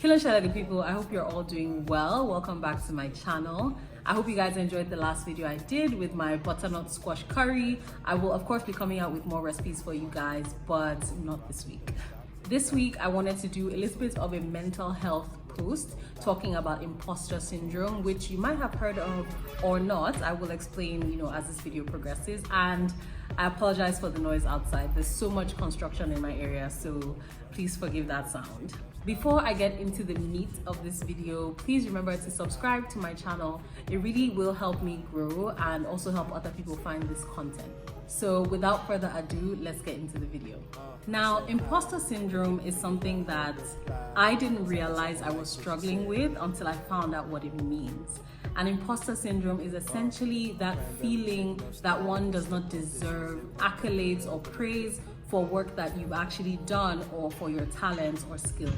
Hello Shalada people, I hope you're all doing well. Welcome back to my channel. I hope you guys enjoyed the last video I did with my butternut squash curry. I will of course be coming out with more recipes for you guys, but not this week. This week I wanted to do a little bit of a mental health post talking about imposter syndrome, which you might have heard of or not. I will explain, as this video progresses, and I apologize for the noise outside. There's so much construction in my area, so please forgive that sound. Before I get into the meat of this video, please remember to subscribe to my channel. It really will help me grow and also help other people find this content. So without further ado, let's get into the video. Now, imposter syndrome is something that I didn't realize I was struggling with until I found out what it means. And imposter syndrome is essentially that feeling that one does not deserve accolades or praise for work that you've actually done or for your talents or skills.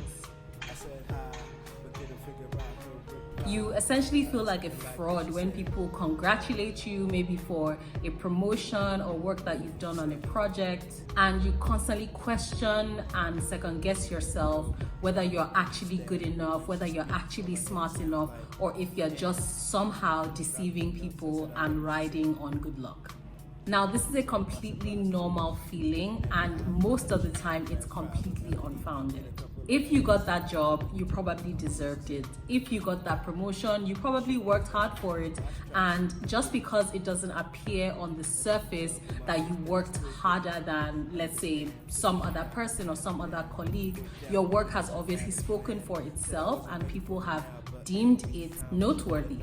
You essentially feel like a fraud when people congratulate you, maybe for a promotion or work that you've done on a project, and you constantly question and second guess yourself whether you're actually good enough, whether you're actually smart enough, or if you're just somehow deceiving people and riding on good luck. Now, this is a completely normal feeling, and most of the time it's completely unfounded. If you got that job, you probably deserved it. If you got that promotion, you probably worked hard for it. And just because it doesn't appear on the surface that you worked harder than, let's say, some other person or some other colleague, your work has obviously spoken for itself and people have deemed it noteworthy.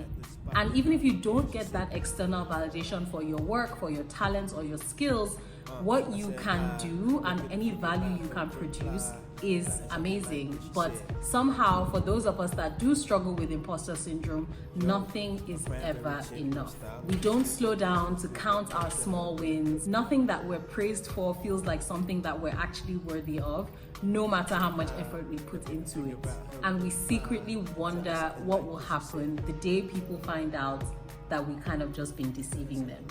And even if you don't get that external validation for your work, for your talents or your skills, what you can do and any value you can produce is amazing. But somehow, for those of us that do struggle with imposter syndrome, nothing is ever enough. We don't slow down to count our small wins. Nothing that we're praised for feels like something that we're actually worthy of, no matter how much effort we put into it. And we secretly wonder what will happen the day people find out that we kind of just been deceiving them.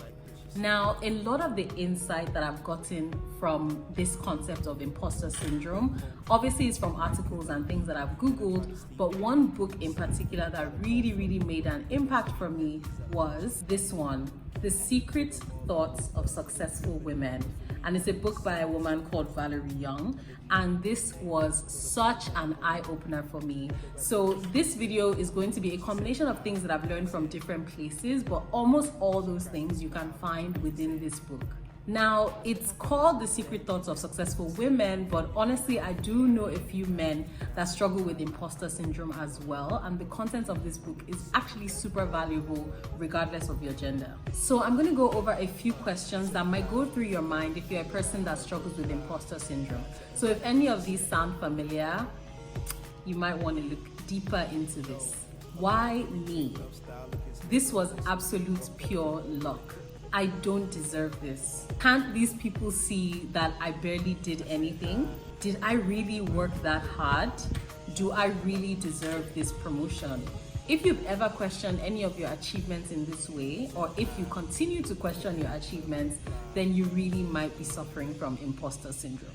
Now, a lot of the insight that I've gotten from this concept of imposter syndrome obviously is from articles and things that I've Googled, but one book in particular that really made an impact for me was this one, The Secret Thoughts of Successful Women. And it's a book by a woman called Valerie, and this was such an eye-opener for me. So this video is going to be a combination of things that I've learned from different places, but almost all those things you can find within this book. Now, it's called The Secret Thoughts of Successful Women, but honestly, I do know a few men that struggle with imposter syndrome as well, and the content of this book is actually super valuable regardless of your gender. So I'm going to go over a few questions that might go through your mind if you're a person that struggles with imposter syndrome. So if any of these sound familiar, you might want to look deeper into this. Why me? This was absolute pure luck. I don't deserve this. Can't these people see that I barely did anything? Did I really work that hard? Do I really deserve this promotion? If you've ever questioned any of your achievements in this way, or if you continue to question your achievements, then you really might be suffering from imposter syndrome.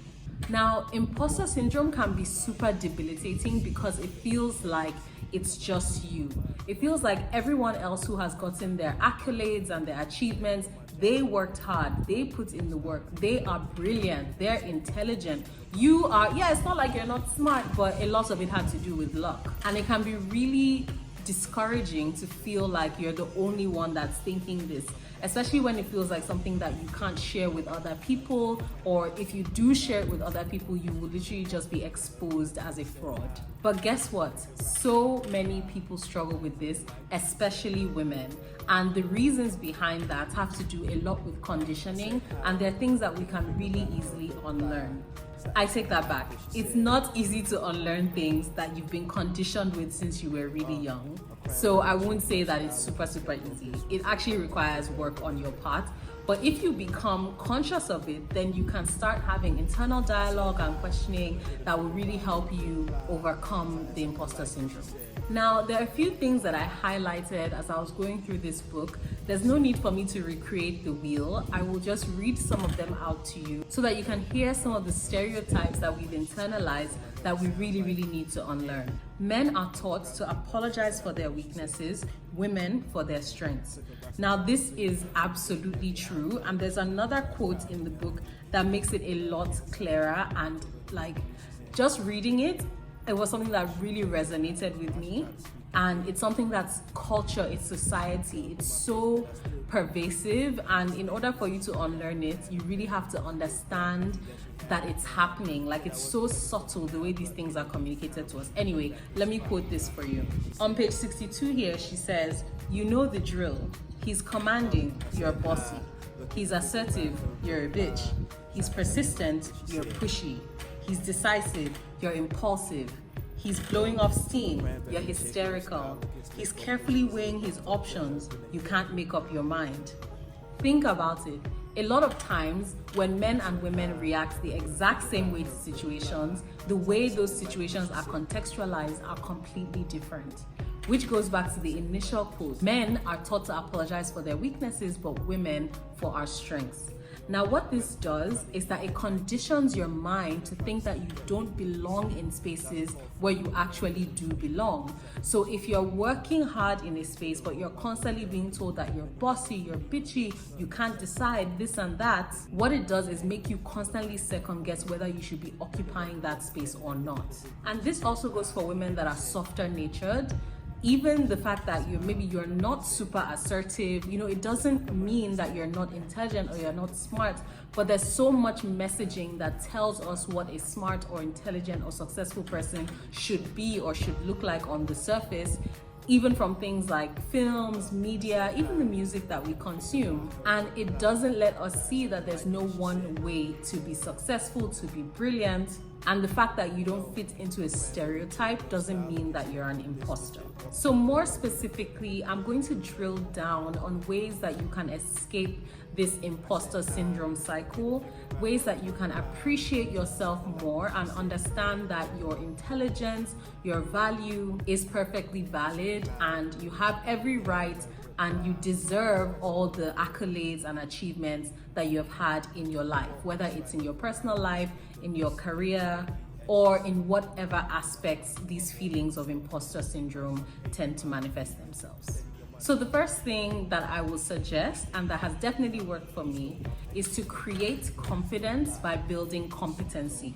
Now, imposter syndrome can be super debilitating because it feels like it's just you. It feels like everyone else who has gotten their accolades and their achievements, they worked hard, they put in the work, they are brilliant, they're intelligent. You are, it's not like you're not smart, but a lot of it had to do with luck. And it can be really discouraging to feel like you're the only one that's thinking this, especially when it feels like something that you can't share with other people, or if you do share it with other people, you will literally just be exposed as a fraud. But guess what? So many people struggle with this, especially women. And the reasons behind that have to do a lot with conditioning, and they're things that we can really easily unlearn. I take that back. It's not easy to unlearn things that you've been conditioned with since you were really young. So I won't say that it's super easy. It actually requires work on your part. But if you become conscious of it, then you can start having internal dialogue and questioning that will really help you overcome the imposter syndrome. Now, there are a few things that I highlighted as I was going through this book. There's no need for me to recreate the wheel. I will just read some of them out to you so that you can hear some of the stereotypes that we've internalized that we really, really need to unlearn. Men are taught to apologize for their weaknesses, women for their strengths. Now, this is absolutely true, and there's another quote in the book that makes it a lot clearer, and like just reading it, it was something that really resonated with me. And it's something that's culture, it's society, it's so pervasive, and in order for you to unlearn it, you really have to understand that it's happening. Like, it's so subtle the way these things are communicated to us. Anyway, let me quote this for you. On page 62 here, she says, "You know the drill. He's commanding, you're bossy. He's assertive, you're a bitch. He's persistent, you're pushy. He's decisive, you're impulsive. He's blowing off steam, you're hysterical. He's carefully weighing his options, you can't make up your mind." Think about it. A lot of times when men and women react the exact same way to situations, the way those situations are contextualized are completely different. Which goes back to the initial quote. Men are taught to apologize for their weaknesses, but women for our strengths. Now, what this does is that it conditions your mind to think that you don't belong in spaces where you actually do belong. So if you're working hard in a space, but you're constantly being told that you're bossy, you're bitchy, you can't decide this and that, what it does is make you constantly second guess whether you should be occupying that space or not. And this also goes for women that are softer natured. Even the fact that you're not super assertive, it doesn't mean that you're not intelligent or you're not smart, but there's so much messaging that tells us what a smart or intelligent or successful person should be or should look like on the surface, even from things like films, media, even the music that we consume. And it doesn't let us see that there's no one way to be successful, to be brilliant. And the fact that you don't fit into a stereotype doesn't mean that you're an imposter. So more specifically, I'm going to drill down on ways that you can escape this imposter syndrome cycle, ways that you can appreciate yourself more and understand that your intelligence, your value is perfectly valid, and you have every right and you deserve all the accolades and achievements that you have had in your life, whether it's in your personal life, in your career, or in whatever aspects these feelings of imposter syndrome tend to manifest themselves. So the first thing that I will suggest, and that has definitely worked for me, is to create confidence by building competency.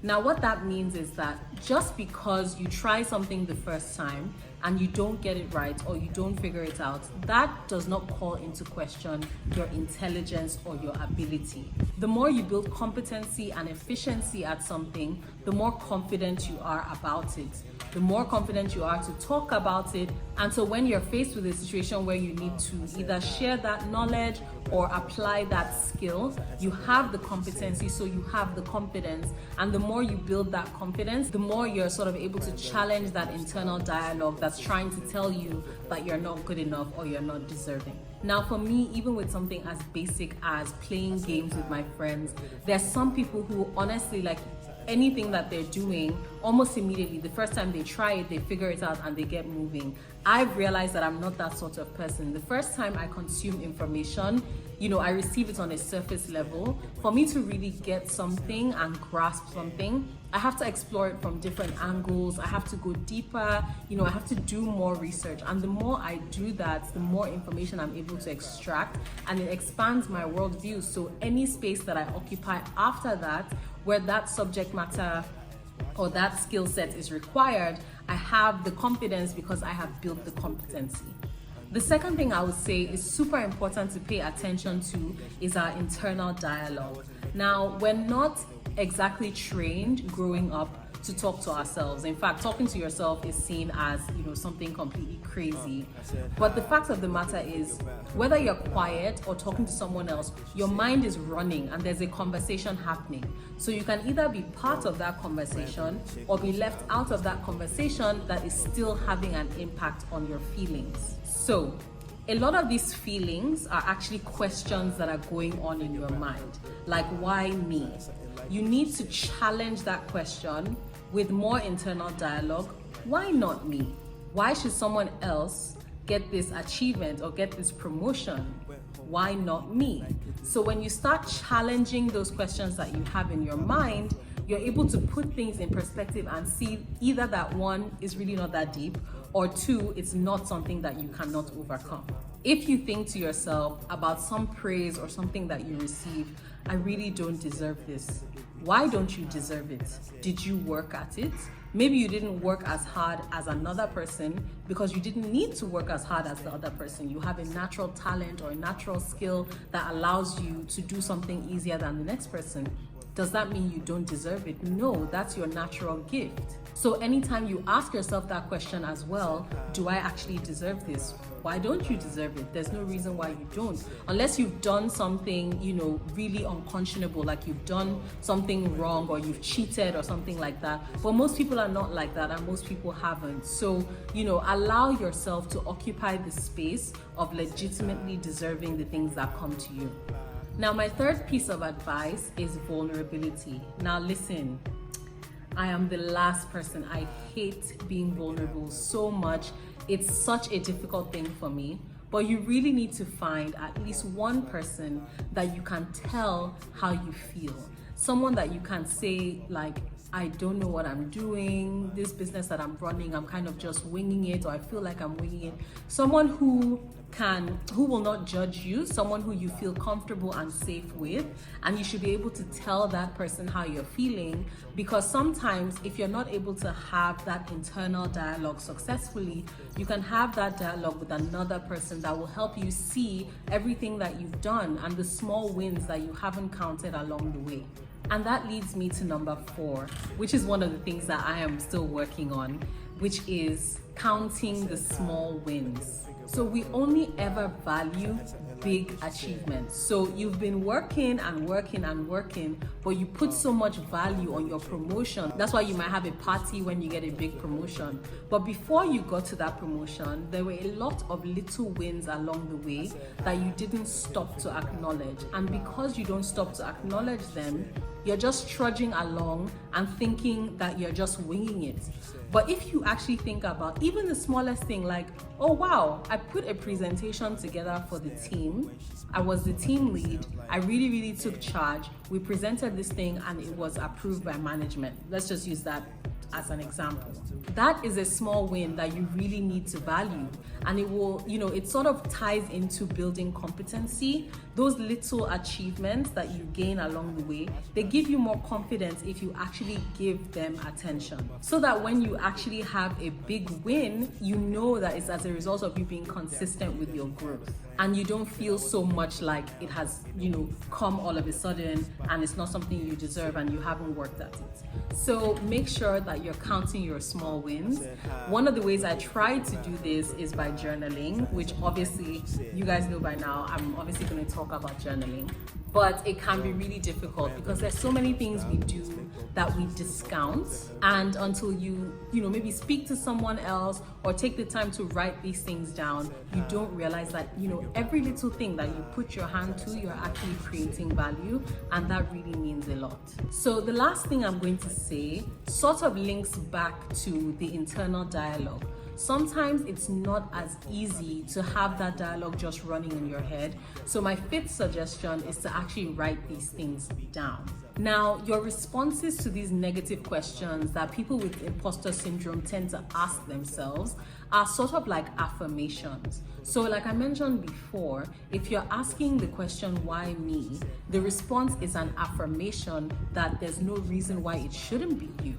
Now, what that means is that just because you try something the first time and you don't get it right or you don't figure it out, that does not call into question your intelligence or your ability. The more you build competency and efficiency at something, the more confident you are about it. The more confident you are to talk about it. And so when you're faced with a situation where you need to either share that knowledge or apply that skill, you have the competency, so you have the confidence. And the more you build that confidence, the more you're sort of able to challenge that internal dialogue that's trying to tell you that you're not good enough or you're not deserving. Now, for me, even with something as basic as playing games with my friends, there's some people who honestly, like, anything that they're doing, almost immediately, the first time they try it, they figure it out and they get moving. I've realized that I'm not that sort of person. The first time I consume information, I receive it on a surface level. For me to really get something and grasp something, I have to explore it from different angles. I have to go deeper, I have to do more research. And the more I do that, the more information I'm able to extract, and it expands my worldview. So any space that I occupy after that, where that subject matter or that skill set is required, I have the confidence because I have built the competency. The second thing I would say is super important to pay attention to is our internal dialogue. Now, we're not exactly trained growing up to talk to ourselves. In fact, talking to yourself is seen as, something completely crazy. But the fact of the matter is, whether you're quiet or talking to someone else, your mind is running and there's a conversation happening. So you can either be part of that conversation or be left out of that conversation that is still having an impact on your feelings. So a lot of these feelings are actually questions that are going on in your mind. Like, why me? You need to challenge that question with more internal dialogue. Why not me? Why should someone else get this achievement or get this promotion? Why not me? So when you start challenging those questions that you have in your mind, you're able to put things in perspective and see either that one is really not that deep, or two, it's not something that you cannot overcome. If you think to yourself about some praise or something that you receive, I really don't deserve this. Why don't you deserve it? Did you work at it? Maybe you didn't work as hard as another person because you didn't need to work as hard as the other person. You have a natural talent or a natural skill that allows you to do something easier than the next person. Does that mean you don't deserve it? No, that's your natural gift. So anytime you ask yourself that question as well, do I actually deserve this? Why don't you deserve it? There's no reason why you don't. Unless you've done something, really unconscionable, like you've done something wrong or you've cheated or something like that. But most people are not like that, and most people haven't. So, allow yourself to occupy the space of legitimately deserving the things that come to you. Now, my third piece of advice is vulnerability. Now, listen, I am the last person. I hate being vulnerable so much. It's such a difficult thing for me, but you really need to find at least one person that you can tell how you feel. Someone that you can say, like, I don't know what I'm doing, this business that I'm running, I'm kind of just winging it, or I feel like I'm winging it. Someone who will not judge you, someone who you feel comfortable and safe with, and you should be able to tell that person how you're feeling, because sometimes if you're not able to have that internal dialogue successfully, you can have that dialogue with another person that will help you see everything that you've done and the small wins that you haven't counted along the way. And that leads me to number 4, which is one of the things that I am still working on, which is counting the small wins. So we only ever value big achievements. So you've been working and working and working, but you put so much value on your promotion. That's why you might have a party when you get a big promotion. But before you got to that promotion, there were a lot of little wins along the way that you didn't stop to acknowledge. And because you don't stop to acknowledge them, you're just trudging along and thinking that you're just winging it. But if you actually think about even the smallest thing, like, oh wow, I put a presentation together for the team. I was the team lead. I really took charge. We presented this thing and it was approved by management. Let's just use that as an example. That is a small win that you really need to value. And it will, it sort of ties into building competency. Those little achievements that you gain along the way, they give you more confidence if you actually give them attention. So that when you actually have a big win, you know that it's as a result of you being consistent with your growth. And you don't feel so much like it has, come all of a sudden and it's not something you deserve and you haven't worked at it. So make sure that you're counting your small wins. One of the ways I try to do this is by journaling, which obviously you guys know by now. I'm obviously going to talk about journaling, but it can be really difficult because there's so many things we do that we discount, and until you maybe speak to someone else or take the time to write these things down, you don't realize that every little thing that you put your hand to, you're actually creating value, and that really means a lot. So the last thing I'm going to say sort of links back to the internal dialogue. Sometimes it's not as easy to have that dialogue just running in your head. So my 5th suggestion is to actually write these things down. Now, your responses to these negative questions that people with imposter syndrome tend to ask themselves are sort of like affirmations. So like I mentioned before, if you're asking the question, why me? The response is an affirmation that there's no reason why it shouldn't be you.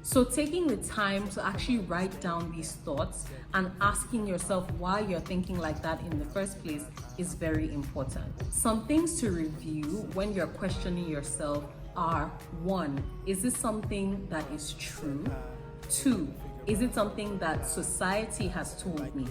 So taking the time to actually write down these thoughts and asking yourself why you're thinking like that in the first place is very important. Some things to review when you're questioning yourself are: 1, is this something that is true? 2, is it something that society has told me?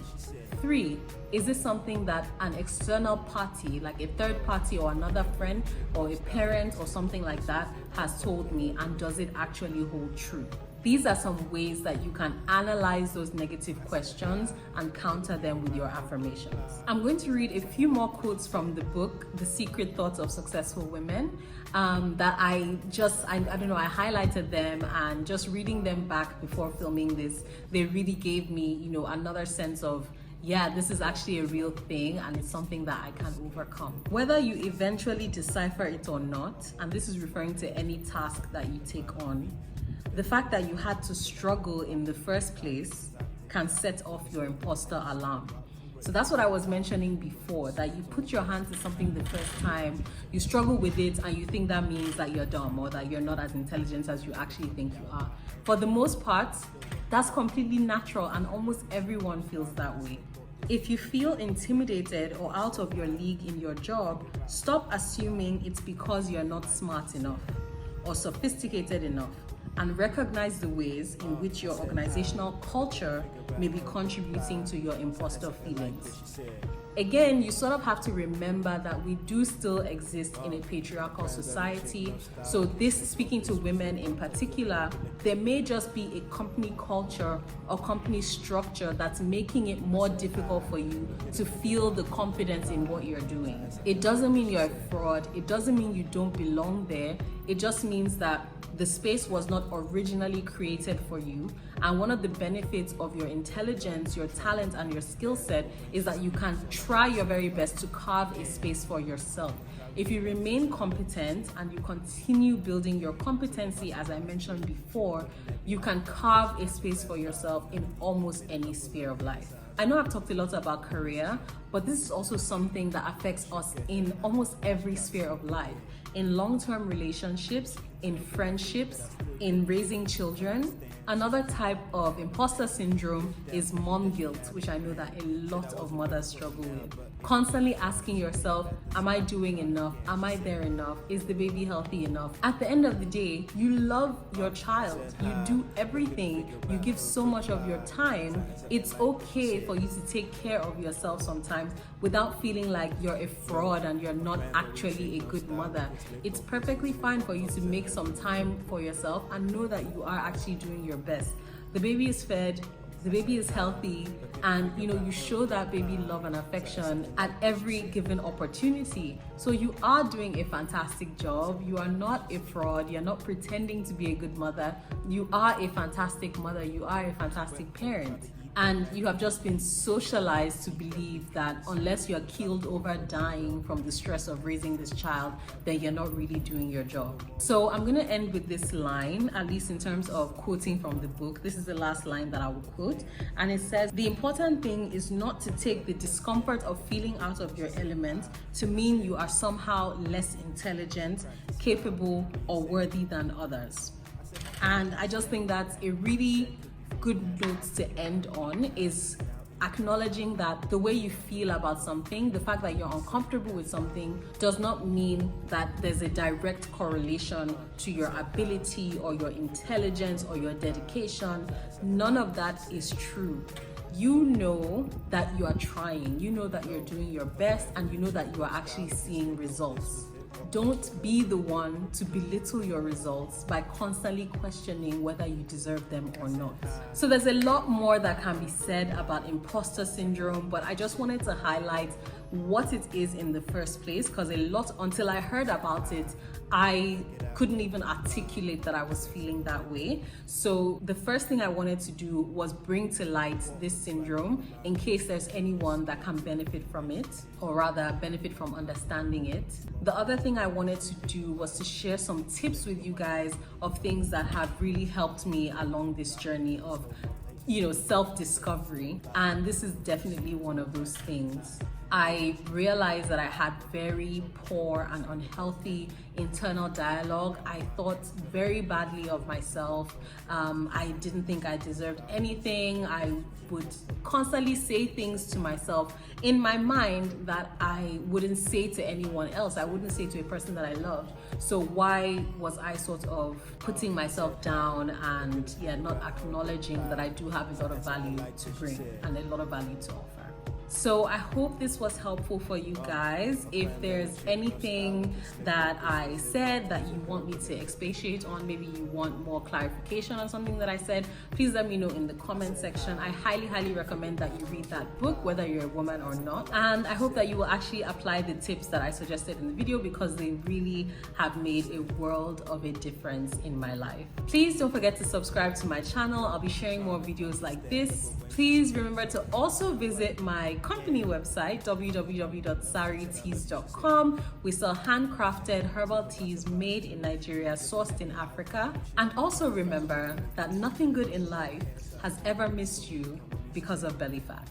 3, is this something that an external party, like a third party or another friend or a parent or something like that, has told me, and does it actually hold true? These are some ways that you can analyze those negative questions and counter them with your affirmations. I'm going to read a few more quotes from the book, The Secret Thoughts of Successful Women, that I don't know, I highlighted them, and just reading them back before filming this, they really gave me, another sense of, yeah, this is actually a real thing and it's something that I can overcome. Whether you eventually decipher it or not, and this is referring to any task that you take on, the fact that you had to struggle in the first place can set off your imposter alarm. So that's what I was mentioning before, that you put your hand to something the first time, you struggle with it, and you think that means that you're dumb or that you're not as intelligent as you actually think you are. For the most part, that's completely natural and almost everyone feels that way. If you feel intimidated or out of your league in your job, stop assuming it's because you're not smart enough or sophisticated enough, and recognize the ways in which your organizational culture may be contributing to your imposter feelings. Again, you sort of have to remember that we do still exist in a patriarchal society. So this, speaking to women in particular, there may just be a company culture or company structure that's making it more difficult for you to feel the confidence in what you're doing. It doesn't mean you're a fraud. It doesn't mean you don't belong there. It just means that the space was not originally created for you. And one of the benefits of your intelligence, your talent, and your skill set is that you can try your very best to carve a space for yourself. If you remain competent and you continue building your competency, as I mentioned before, you can carve a space for yourself in almost any sphere of life. I know I've talked a lot about career, but this is also something that affects us in almost every sphere of life. In long-term relationships, in friendships, in raising children. Another type of imposter syndrome is mom guilt, which I know that a lot of mothers struggle with. Constantly asking yourself, am I doing enough? Am I there enough? Is the baby healthy enough? At the end of the day, you love your child. You do everything. You give so much of your time. It's okay for you to take care of yourself sometimes without feeling like you're a fraud and you're not actually a good mother. It's perfectly fine for you to make some time for yourself and know that you are actually doing your best. The baby is fed, the baby is healthy, and you show that baby love and affection at every given opportunity. So you are doing a fantastic job. You are not a fraud. You're not pretending to be a good mother. You are a fantastic mother. You are a fantastic parent. And you have just been socialized to believe that unless you're keeled over dying from the stress of raising this child, then you're not really doing your job. So I'm going to end with this line, at least in terms of quoting from the book. This is the last line that I will quote. And it says, "The important thing is not to take the discomfort of feeling out of your element to mean you are somehow less intelligent, capable, or worthy than others." And I just think that's a really good note to end on, is acknowledging that the way you feel about something, the fact that you're uncomfortable with something, does not mean that there's a direct correlation to your ability or your intelligence or your dedication. None of that is true. You know that you are trying, you know that you're doing your best, and you know that you are actually seeing results. Don't be the one to belittle your results by constantly questioning whether you deserve them or not. So there's a lot more that can be said about imposter syndrome, but I just wanted to highlight what it is in the first place, because until I heard about it, I couldn't even articulate that I was feeling that way. So the first thing I wanted to do was bring to light this syndrome in case there's anyone that can benefit from it, or rather benefit from understanding it. The other thing I wanted to do was to share some tips with you guys of things that have really helped me along this journey of self-discovery, and this is definitely one of those things. I realized that I had very poor and unhealthy internal dialogue. I thought very badly of myself. I didn't think I deserved anything. I would constantly say things to myself in my mind that I wouldn't say to anyone else. I wouldn't say to a person that I loved. So why was I sort of putting myself down and not acknowledging that I do have a lot of value to bring and a lot of value to offer? So I hope this was helpful for you guys. If there's anything that I said that you want me to expatiate on, maybe you want more clarification on something that I said, please let me know in the comment section. I highly recommend that you read that book, whether you're a woman or not. And I hope that you will actually apply the tips that I suggested in the video, because they really have made a world of a difference in my life. Please don't forget to subscribe to my channel. I'll be sharing more videos like this. Please remember to also visit my company website, www.sariteas.com. We sell handcrafted herbal teas made in Nigeria, sourced in Africa. And also remember that nothing good in life has ever missed you because of belly fat.